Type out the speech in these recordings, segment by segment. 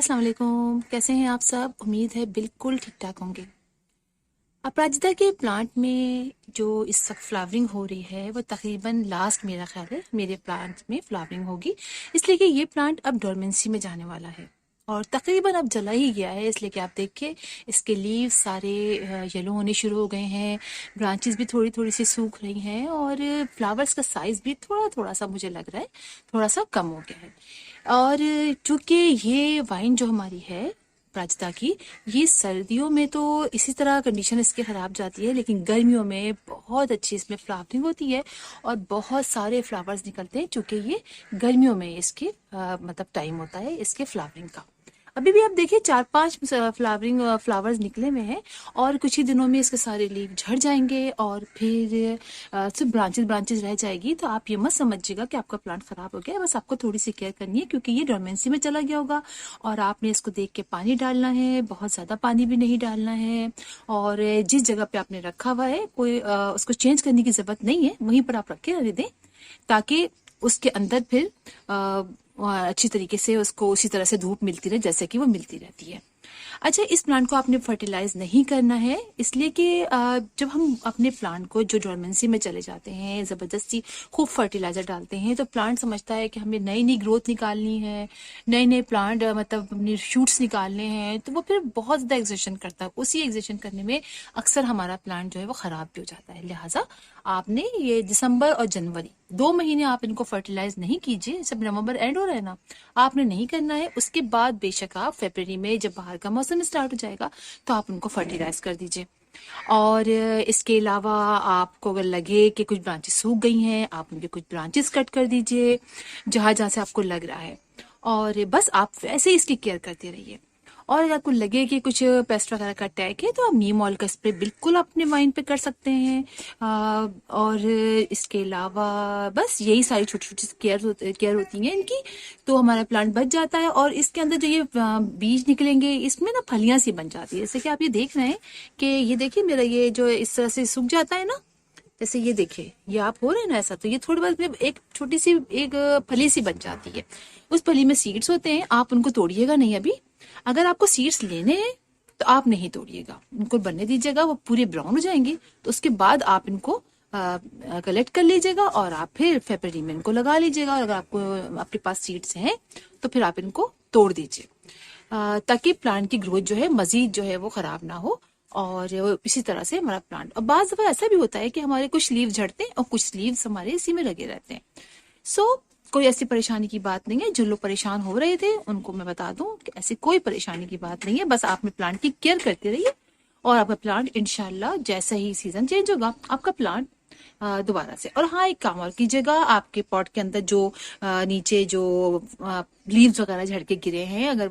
अस्सलाम वालेकुम। कैसे हैं आप सब? उम्मीद है बिल्कुल ठीक ठाक होंगे। अपराजिता के प्लांट में जो इस वक्त फ्लावरिंग हो रही है वो तकरीबन लास्ट, मेरा ख्याल है मेरे प्लांट में फ्लावरिंग होगी, इसलिए कि ये प्लांट अब डोरमेंसी में जाने वाला है और तकरीबन अब जला ही गया है। इसलिए कि आप देखिए इसके लीव सारे येलो होने शुरू हो गए हैं, ब्रांचेस भी थोड़ी थोड़ी सी सूख रही हैं और फ्लावर्स का साइज भी थोड़ा थोड़ा सा मुझे लग रहा है थोड़ा सा कम हो गया है। और चूंकि ये वाइन जो हमारी है प्राजता की, ये सर्दियों में तो इसी तरह कंडीशन इसकी खराब जाती है, लेकिन गर्मियों में बहुत अच्छी इसमें फ्लावरिंग होती है और बहुत सारे फ्लावर्स निकलते हैं, क्योंकि ये गर्मियों में इसके मतलब टाइम होता है इसके फ्लावरिंग का। अभी भी आप देखिए 4-5 फ्लावरिंग फ्लावर्स निकले हुए हैं और कुछ ही दिनों में इसके सारे लीव झड़ जाएंगे और फिर सिर्फ ब्रांचेस ब्रांचेस रह जाएगी। तो आप ये मत समझिएगा कि आपका प्लांट खराब हो गया है, बस आपको थोड़ी सी केयर करनी है क्योंकि ये डोरमेंसी में चला गया होगा और आपने इसको देख के पानी डालना है, बहुत ज्यादा पानी भी नहीं डालना है। और जिस जगह पे आपने रखा हुआ है कोई उसको चेंज करने की जरूरत नहीं है, वहीं पर आप रखे रहने दें ताकि उसके अंदर फिर अच्छी तरीके से उसको उसी तरह से धूप मिलती रहे जैसे कि वो मिलती रहती है। अच्छा, इस प्लांट को आपने फर्टिलाइज नहीं करना है, इसलिए कि जब हम अपने प्लांट को जो डोरमेंसी में चले जाते हैं जबरदस्ती खूब फर्टिलाइजर डालते हैं तो प्लांट समझता है कि हमें नई नई ग्रोथ निकालनी है, नए नए प्लांट मतलब अपने शूट्स निकालने हैं, तो वो फिर बहुत ज्यादा एग्जर्शन करता है। उसी एग्जर्शन करने में अक्सर हमारा प्लांट जो है वो खराब भी हो जाता है। लिहाजा आपने ये दिसंबर और जनवरी 2 महीने आप इनको फर्टिलाइज नहीं कीजिए, सब नवंबर एंड हो रहा है ना, आपने नहीं करना है। उसके बाद बेशक आप फरवरी में जब बाहर का मौसम स्टार्ट हो जाएगा तो आप उनको फर्टिलाइज कर दीजिए। और इसके अलावा आपको अगर लगे कि कुछ ब्रांचेस सूख गई हैं, आप उनके कुछ ब्रांचेस कट कर दीजिए जहां जहां से आपको लग रहा है, और बस आप वैसे ही इसकी केयर करते रहिए। और अगर आपको लगे कि कुछ पेस्ट वगैरह का अटैक है तो आप नीम ऑयल का स्प्रे बिल्कुल अपने वाइन पे कर सकते हैं। और इसके अलावा बस यही सारी छोटी छोटी केयर होती हैं इनकी, तो हमारा प्लांट बच जाता है। और इसके अंदर जो ये बीज निकलेंगे इसमें ना फलियां सी बन जाती है, जैसे कि आप ये देख रहे हैं कि ये देखिए मेरा ये जो इस तरह से सूख जाता है ना, जैसे ये देखिए ये आप हो रहे हैं ना ऐसा, तो ये थोड़ी बहुत एक छोटी सी एक फली सी बन जाती है। उस फली में सीड्स होते हैं, आप उनको तोड़िएगा नहीं अभी। अगर आपको सीड्स लेने हैं तो आप नहीं तोड़िएगा, उनको बनने दीजिएगा, वो पूरे ब्राउन हो जाएंगे तो उसके बाद आप इनको कलेक्ट कर लीजिएगा और आप फिर फरवरी में इनको लगा लीजिएगा। और अगर आपको आपके पास सीड्स हैं तो फिर आप इनको तोड़ दीजिए ताकि प्लांट की ग्रोथ जो है मजीद जो है वो खराब ना हो। और इसी तरह से हमारा प्लांट, और बाज दफा ऐसा भी होता है कि हमारे कुछ लीव झड़ते हैं और कुछ लीव्स हमारे इसी में लगे रहते हैं। सो कोई ऐसी परेशानी की बात नहीं है। जो लोग परेशान हो रहे थे उनको मैं बता दूं कि ऐसी कोई परेशानी की बात नहीं है, बस आप अपने प्लांट की केयर करते रहिए और आपका प्लांट इंशाल्लाह जैसा ही सीजन चेंज होगा आपका प्लांट दोबारा से। और हाँ, एक काम और कीजिएगा, आपके पॉट के अंदर जो नीचे जो लीव्स वगैरह झड़ के गिरे हैं, अगर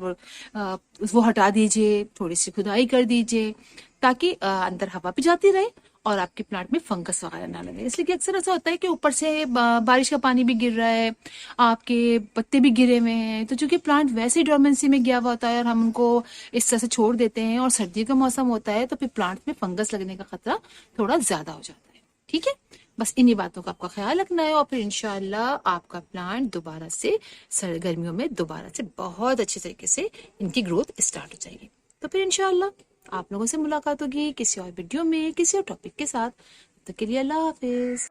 वो हटा दीजिए, थोड़ी सी खुदाई कर दीजिए ताकि अंदर हवा भी जाती रहे और आपके प्लांट में फंगस वगैरह ना लगे। इसलिए कि अक्सर ऐसा होता है कि ऊपर से बारिश का पानी भी गिर रहा है, आपके पत्ते भी गिरे हुए हैं, तो चूंकि प्लांट वैसे ही डोरमेंसी में गया हुआ होता है और हम उनको इस तरह से छोड़ देते हैं और सर्दी का मौसम होता है तो फिर प्लांट में फंगस लगने का खतरा थोड़ा ज्यादा हो जाता है। ठीक है, बस इन्हीं बातों का आपका ख्याल रखना है और फिर इंशाल्लाह आपका प्लांट दोबारा से गर्मियों में दोबारा से बहुत अच्छे तरीके से इनकी ग्रोथ स्टार्ट हो जाएगी। तो फिर इंशाल्लाह आप लोगों से मुलाकात होगी किसी और वीडियो में किसी और टॉपिक के साथ। तब तक के लिए अल्लाह हाफिज।